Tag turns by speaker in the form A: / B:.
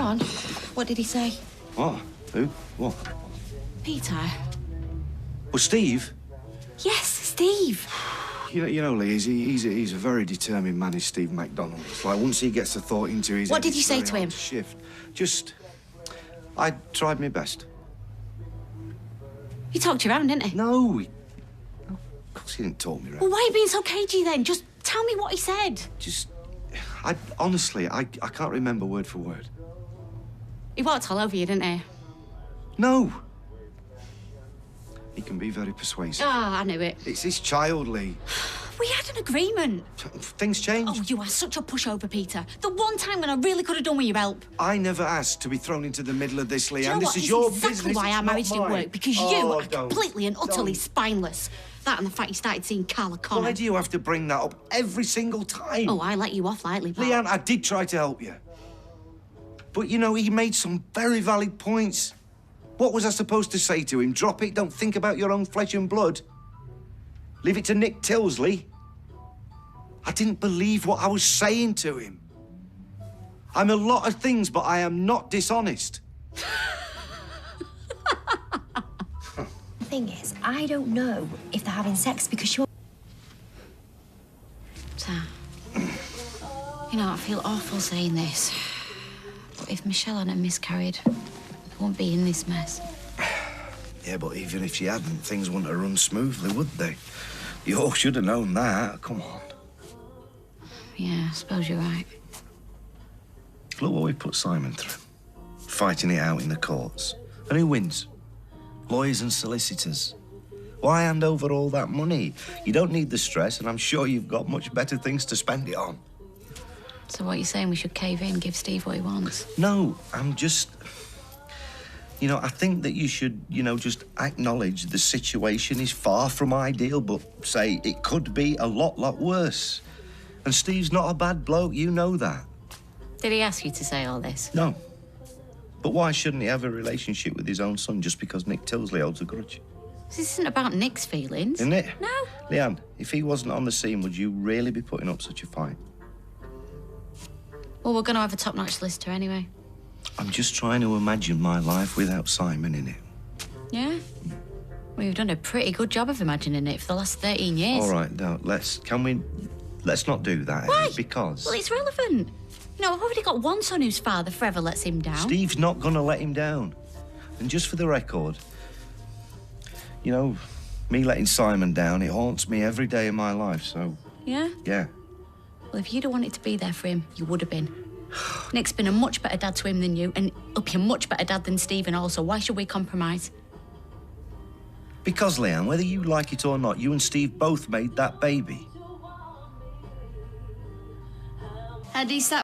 A: on. What did he say?
B: What? Who? What?
A: Peter.
B: Well, Steve?
A: Yes, Steve.
B: You know, Lee, he's a very determined man, is Steve MacDonald. It's like once he gets a thought into his
A: What
B: head,
A: did you
B: it's
A: say
B: very
A: to
B: hard
A: him?
B: Shift. Just, I tried my best.
A: He talked you around, didn't he?
B: No, of course he didn't talk me around.
A: Well, why are you being so cagey then? Just tell me what he said.
B: Honestly, I can't remember word for word.
A: He walked all over you, didn't he?
B: No. He can be very persuasive.
A: Ah, I knew it.
B: It's his child, Lee.
A: We had an agreement.
B: Things change.
A: Oh, you are such a pushover, Peter. The one time when I really could have done with your help.
B: I never asked to be thrown into the middle of this, Leanne.
A: Do you know what?
B: This is your
A: exactly
B: business.
A: Why our marriage didn't work. Because you are
B: don't.
A: completely and utterly spineless. That and the fact you started seeing Carla Connor.
B: Why do you have to bring that up every single time?
A: Oh, I let you off lightly, pal.
B: Leanne, I did try to help you. But, you know, he made some very valid points. What was I supposed to say to him? Drop it, don't think about your own flesh and blood. Leave it to Nick Tilsley. I didn't believe what I was saying to him. I'm a lot of things, but I am not dishonest.
C: The thing is, I don't know if they're having sex because you're...
A: Sam, you know, I feel awful saying this, but if Michelle hadn't miscarried, we wouldn't be in this mess.
B: Yeah, but even if she hadn't, things wouldn't have run smoothly, would they? You all should have known that. Come on.
A: Yeah, I suppose you're right.
B: Look what we put Simon through. Fighting it out in the courts. And who wins? Lawyers and solicitors. Why hand over all that money? You don't need the stress, and I'm sure you've got much better things to spend it on.
A: So what, you're saying we should cave in, give Steve what he wants?
B: No, I'm just... You know, I think that you should, you know, just acknowledge the situation is far from ideal, but say it could be a lot worse. And Steve's not a bad bloke, you know that.
A: Did he ask you to say all this?
B: No. But why shouldn't he have a relationship with his own son just because Nick Tilsley holds a grudge?
A: This isn't about Nick's feelings.
B: Isn't it?
A: No.
B: Leanne, if he wasn't on the scene, would you really be putting up such a fight?
A: Well, we're going to have a top-notch solicitor anyway.
B: I'm just trying to imagine my life without Simon in it.
A: Yeah? Well, you've done a pretty good job of imagining it for the last 13 years.
B: All right, now, let's not do that.
A: Why?
B: Because...
A: Well, it's relevant. You know, I've already got one son whose father forever lets him down.
B: Steve's not going to let him down. And just for the record, you know, me letting Simon down, it haunts me every day of my life, so...
A: Yeah?
B: Yeah.
A: Well, if you'd have wanted to be there for him, you would have been. Nick's been a much better dad to him than you, and he'll be a much better dad than Stephen also. Why should we compromise?
B: Because, Leanne, whether you like it or not, you and Steve both made that baby.
A: How do you start?